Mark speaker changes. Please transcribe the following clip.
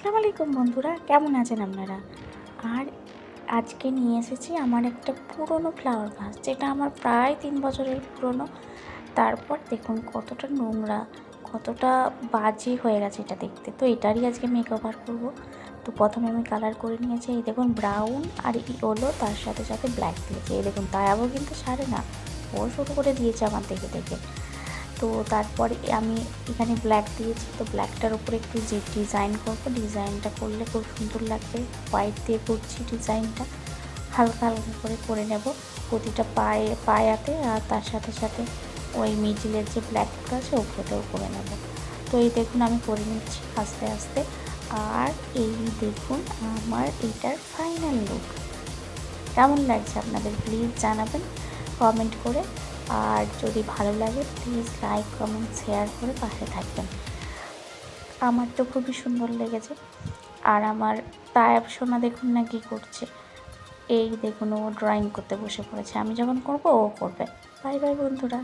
Speaker 1: আসসালামু আলাইকুম বন্ধুরা, কেমন আছেন আপনারা? আর আজকে নিয়ে এসেছি আমার একটা পুরনো ফ্লাওয়ার ভাস, যেটা আমার প্রায় 3 বছরের পুরনো। তারপর দেখুন কতটা নোংরা, কতটা বাজে হয়ে গেছে এটা দেখতে। তো এটারই আজকে মেকওভার করব। তো প্রথমে আমি কালার করে নিয়েছি, এই দেখুন ব্রাউন আর ইয়েলো, তার সাথে সাথে ব্ল্যাক দিয়েছি। এই দেখুন তায়াবও কিন্তু সারে না, ও শুরু করে দিয়েছে আমার দেখে দেখে। তো তারপরে আমি এখানে ব্ল্যাক দিয়েছি, তো ব্ল্যাকটার উপরে একটু যে ডিজাইন করব, ডিজাইনটা করলে খুব সুন্দর লাগবে। হোয়াইট দিয়ে করছি ডিজাইনটা, হালকা হালকা করে নেব প্রতিটা পায়াতে, আর তার সাথে সাথে ওই মিডিলের যে ব্ল্যাকটা আছে ওপরেও করে নেব। তো এই দেখুন আমি করে নিচ্ছি আস্তে আস্তে। আর এই দেখুন আমার এটার ফাইনাল লুক কেমন লাগছে আপনাদের প্লিজ জানাবেন কমেন্ট করে। আর যদি ভালো লাগে প্লিজ লাইক কমেন্ট শেয়ার করে পাশে থাকবেন। আমার তো খুবই সুন্দর লেগেছে। আর আমার তায়াব সোনা দেখুন না কী করছে, এই দেখুন ও ড্রয়িং করতে বসে পড়েছে, আমি যখন করব ও করবে। বাই বাই বন্ধুরা।